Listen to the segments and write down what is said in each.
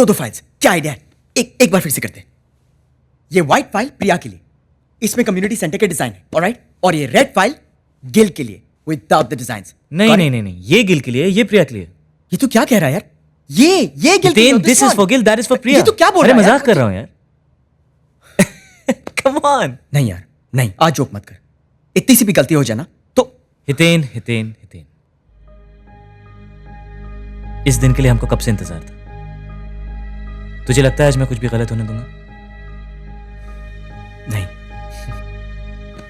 दो फाइल्स, क्या आइडिया है? एक बार फिर से करते हैं। ये व्हाइट फाइल प्रिया के लिए, इसमें कम्युनिटी सेंटर के डिजाइन है, ऑलराइट? और ये रेड फाइल गिल के लिए, विदाउट द डिजाइन्स। नहीं, ये गिल के लिए, ये प्रिया के लिए। ये तू क्या कह रहा है यार? ये गिल के लिए, this is for Gill, that is for Priya. ये तू क्या बोल रहा है? मजाक कर रहा हूं यार। Come on. नहीं यार, नहीं, आज जोक मत कर। इतनी सी भी गलती हो जाए ना तो। हितेन, इस दिन के लिए हमको कब से इंतजार था? तुझे लगता है आज मैं कुछ भी गलत होने दूंगा? नहीं।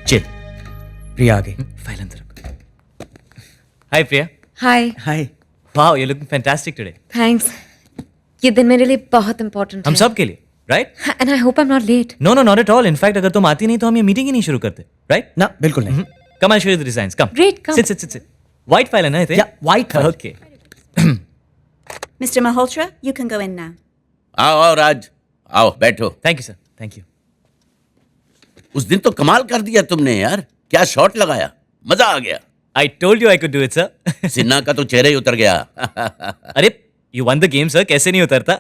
चिल। प्रिया आ गई। फाइल अंदर रख। Hi Priya. Hi. Hi. Wow, you looking fantastic today. Thanks. ये दिन मेरे लिए बहुत इंपॉर्टेंट है। हम सब के लिए, right? And I hope I am not late. No, not at all. In fact अगर तुम आती नहीं तो हम ये मीटिंग ही नहीं शुरू करते, राइट? ना, बिल्कुल नहीं। Come, I show you the designs. Come. Great, come. Sit. White file है ना? या white file. Okay. Mr. Malhotra, you can go in now. आओ राज, आओ बैठो। Thank you sir, thank you. उस दिन तो कमाल कर दिया तुमने यार, क्या शॉट लगाया, मजा आ गया। I told you I could do it sir. Sinha का तो चेहरा ही उतर गया। अरे you won the game sir, कैसे नहीं उतरता?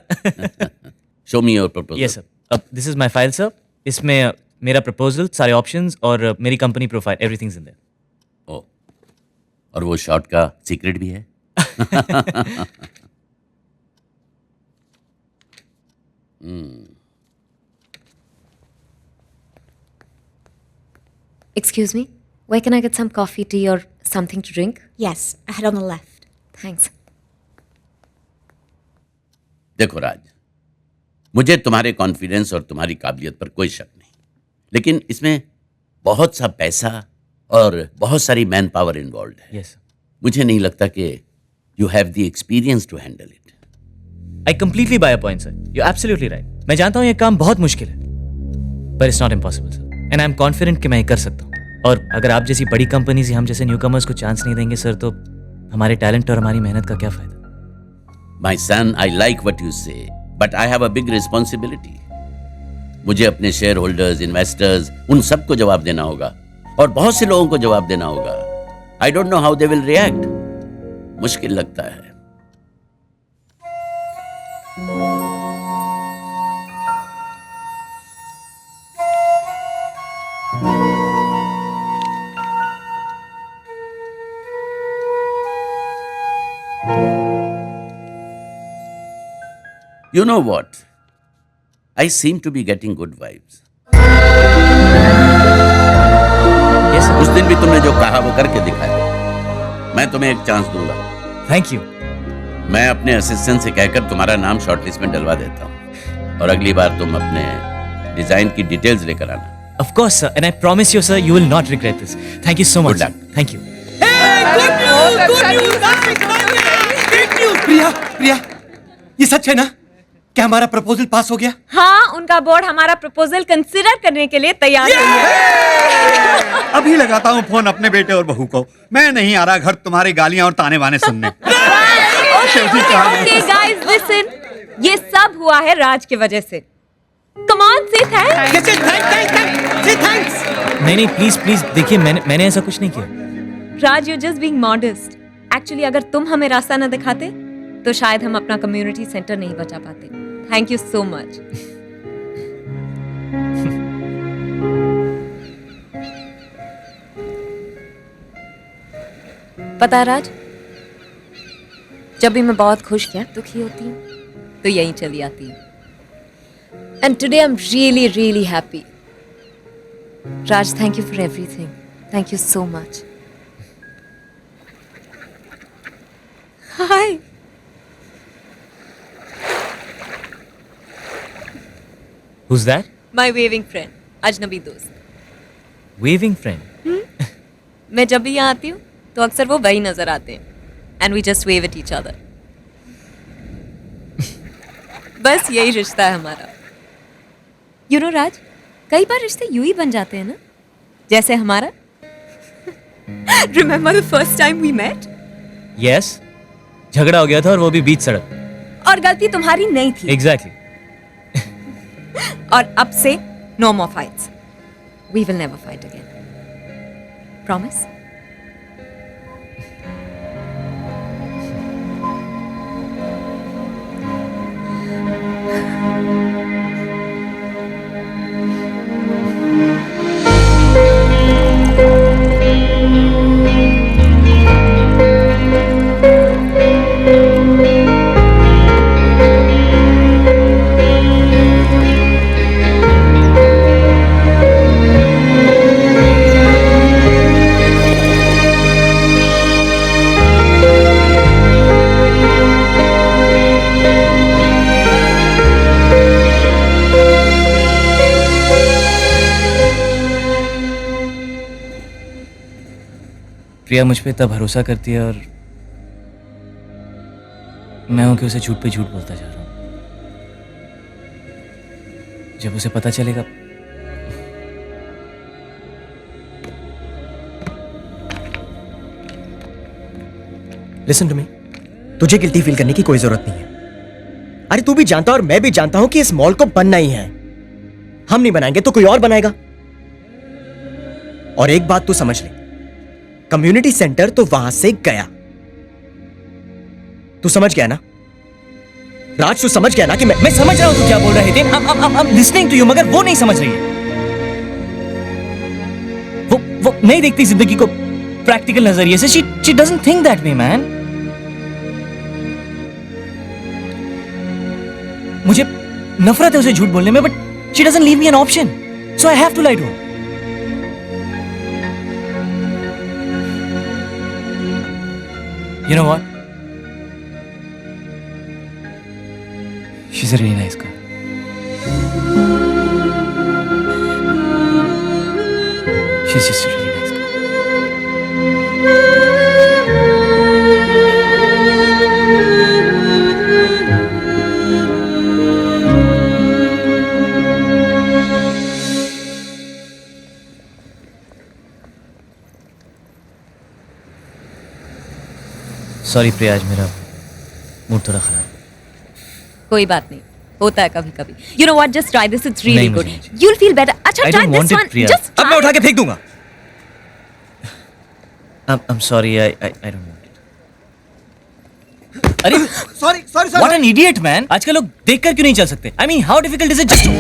Show me your proposal. Yes sir. अब this is my file sir. इसमें मेरा प्रपोजल, सारे ऑप्शंस और मेरी company profile, everything is in there. ओ, और वो शॉट का सीक्रेट भी है? Excuse me, where can I get some coffee, tea or something to drink? Yes, ahead on the left. Thanks. देखो राज, मुझे तुम्हारे कॉन्फिडेंस और तुम्हारी काबिलियत पर कोई शक नहीं, लेकिन इसमें बहुत सा पैसा और बहुत सारी मैन पावर इन्वॉल्व है। यस। मुझे नहीं लगता कि you have the experience to handle it. I completely by a point sir, you absolutely right. मैं जानता हूँ ये काम बहुत मुश्किल है, पर it's not impossible sir, and I am confident कि मैं ये कर सकता हूँ। और अगर आप जैसी बड़ी कंपनीज हम जैसे न्यूकमर्स को चांस नहीं देंगे सर, तो हमारे टैलेंट और हमारी मेहनत का क्या फायदा? माई सन, आई लाइक वट यू से, but I have a big responsibility. मुझे अपने शेयर होल्डर्स, इन्वेस्टर्स, उन सबको जवाब देना होगा और बहुत से लोगों को जवाब देना होगा। I don't know how they will react. मुश्किल लगता है। You know what? I seem to be getting good vibes. Yes sir. उस दिन भी तुमने जो कहा वो करके दिखाया। मैं तुम्हें एक चांस दूंगा। Thank you. मैं अपने असिस्टेंट से कहकर तुम्हारा नाम शॉर्टलिस्ट में डलवा देता हूँ और अगली बार तुम अपने डिजाइन की डिटेल्स लेकर आना। Of course sir, and I promise you sir, you will not regret this. Thank you so much. Good luck. Thank you. प्रिया, ये सच है ना? क्या हमारा प्रपोजल पास हो गया? हाँ, उनका बोर्ड हमारा प्रपोजल कंसीडर करने के लिए तैयार है। अभी लगाता हूँ फोन अपने बेटे और बहू को। मैं नहीं आ रहा घर तुम्हारी गालियां और ताने बाने सुनने। Okay guys, listen. ये सब हुआ है राज की वजह से। Come on, say thanks. नहीं प्लीज देखिए, मैंने ऐसा कुछ नहीं किया। राज, you're just being modest. Actually, अगर तुम हमें रास्ता न दिखाते तो शायद हम अपना कम्युनिटी सेंटर नहीं बचा पाते। Thank you so much. पता है राज, जब भी मैं बहुत खुश या दुखी होती हूँ तो यहीं चली आती हूँ। And today I am really really happy. Raj, thank you for everything. Thank you so much. Hi. Who's that? My waving friend, अजनबी दोस्त। Waving friend. मैं जब भी यहाँ आती हूँ तो अक्सर वो वही नजर आते हैं and we just wave at each other. बस यही रिश्ता है हमारा। यू नो राज, कई बार रिश्ते यूं ही बन जाते हैं ना, जैसे हमारा। Remember the first time we met? Yes. झगड़ा हो गया था और वो भी बीच सड़क। और गलती तुम्हारी नहीं थी। Exactly. और अब से no more fights. We will never fight again. Promise? Priya मुझ पे इतना भरोसा करती है और मैं हूं कि उसे झूठ पे झूठ बोलता जा रहा हूं। जब उसे पता चलेगा लिसन टू मी, तुझे गिल्टी फील करने की कोई जरूरत नहीं है। अरे तू भी जानता और मैं भी जानता हूं कि इस मॉल को बनना ही है। हम नहीं बनाएंगे तो कोई और बनाएगा। और एक बात तू समझ ले, कम्युनिटी सेंटर तो वहां से गया। तू समझ गया ना राज? तू समझ गया ना कि मैं समझ रहा हूं तू क्या बोल रहा है Hiten. I'm listening to you, मगर वो नहीं समझ रही है। वो नहीं देखती जिंदगी को प्रैक्टिकल नजरिए से। She doesn't think that way, man. मुझे नफरत है उसे झूठ बोलने में, but she doesn't leave me an option. So I have to lie to her. You know what? She's a really nice girl. She's just a really nice girl. Sorry प्रिया, आज मेरा mood थोड़ा खराब है। कोई बात नहीं, होता है कभी कभी। You know what? Just try this. It's really नहीं, good. मुझे नहीं। You'll feel better. अच्छा, I try don't this want it, one. Priya. Just अब मैं try. उठा के फेंक दूंगा। I'm sorry, I don't want it. अरे sorry sorry what an idiot, man. आजकल लोग देखकर क्यों नहीं चल सकते? I mean, how difficult is it just to...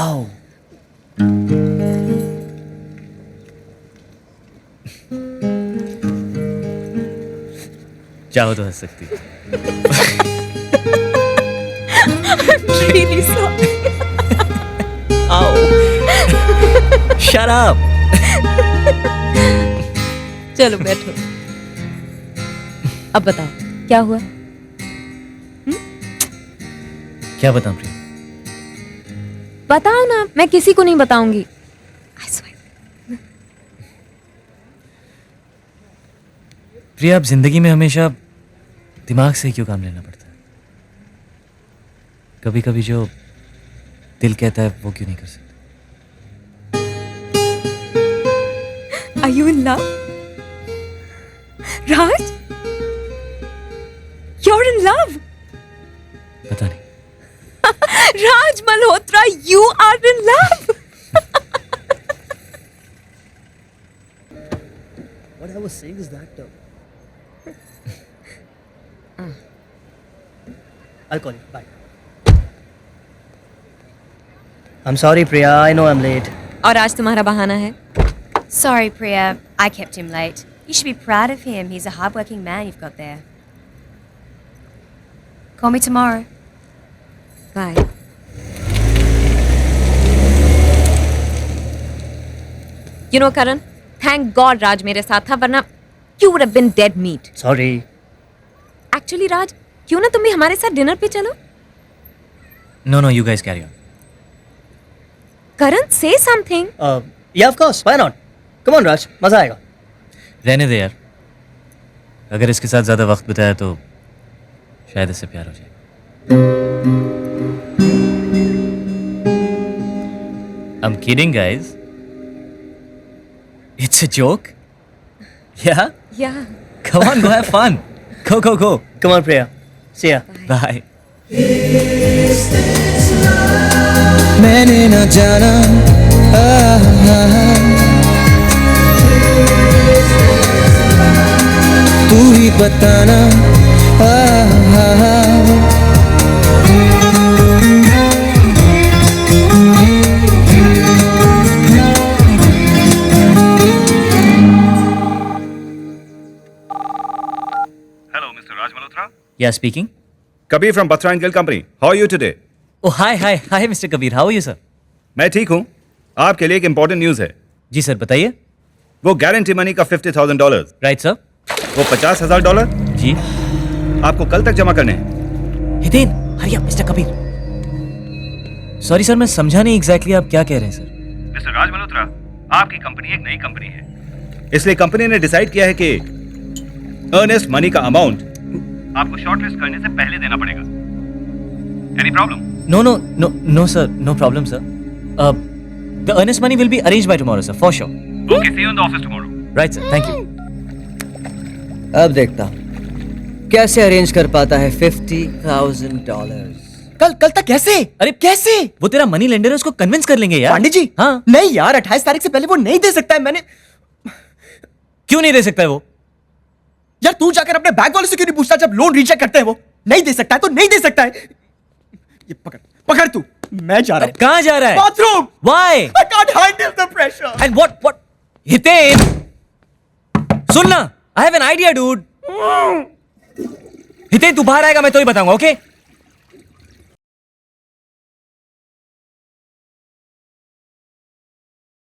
Ow. चाहो तो हंस सकती है। Really sorry. Ow. Shut up. चलो बैठो। अब बताओ क्या हुआ? क्या बताऊं प्रिया? बताओ ना, मैं किसी को नहीं बताऊंगी। I swear. प्रिया, अब जिंदगी में हमेशा दिमाग से क्यों काम लेना पड़ता है? कभी कभी जो दिल कहता है वो क्यों नहीं कर सकते? Are you in love? Raj? You're in love? पता नहीं। Raj Malhotra, you are in love. What I was saying is that I'll call you. Bye. I'm sorry, Priya. I know I'm late. और आज तुम्हारा बहाना है? Sorry, Priya. I kept him late. You should be proud of him. He's a hardworking man you've got there. Call me tomorrow. Bye. You know, Karan, thank God Raj मेरे साथ था, वरना you would have been dead meat. Sorry. Actually, Raj, क्यों ना तुम भी हमारे साथ डिनर पे चलो? No, you guys carry on. Karan, say something. Yeah, of course. Why not? Come on, Raj. मजा आएगा. रहने दे यार। अगर इसके साथ ज्यादा वक्त बिताया तो शायद इससे प्यार हो जाए। I'm kidding, guys. It's a joke. Yeah? Yeah. Come on, go have fun. Go. Come on, Priya. See ya. Bye. मैंने न जाना तू ही बताना Hello, Mr. Raj Malhotra. Yeah, speaking. Kabir from Batra and Gill Company. How are you today? Oh, hi, Mr. Kabir. How are you, sir? मैं ठीक हूँ। आपके लिए एक इम्पोर्टेंट न्यूज़ है। जी सर, बताइए। वो गारंटी मनी का $50,000, राइट सर। वो $50,000 जी। आपको कल तक जमा करने हैं। Hiten, hurry up mister Kabir. Sorry sir, मैं समझा नहीं एग्जैक्टली आप क्या कह रहे हैं सर। मिस्टर राज मल्होत्रा, आपकी कंपनी एक नई कंपनी है इसलिए कंपनी ने डिसाइड किया है कि अर्नेस्ट मनी का अमाउंट आपको शॉर्टलिस्ट करने से पहले देना पड़ेगा। Any problem? No, sir. No problem, sir. The earnest money will be arranged by tomorrow, sir, for sure. Okay, see you in the office tomorrow. Right, sir. Thank you. अब देखता हूं कैसे अरेंज कर पाता है $50,000। कल तक कैसे? अरे कैसे? वो तेरा मनी लेंडर है, उसको कन्विंस कर लेंगे यार। पांडे जी, हाँ। नहीं यार, 28 तारीख से पहले वो नहीं दे सकता है। मैंने क्यों नहीं दे सकता है वो? यार तू जाकर अपने बैंक वाले से क्यों नहीं पूछता? जब लोन रिजेक्ट करते हैं वो नहीं दे सकता है तो नहीं दे सकता है। ये पकड़ तू, मैं जा रहा हूं। कहाँ जा रहा है? Bathroom. Why? I can't handle the pressure. And what? Hiten, सुन ना, I have an idea, dude. Hiten, तू बाहर आएगा मैं तो ही बताऊंगा, ओके?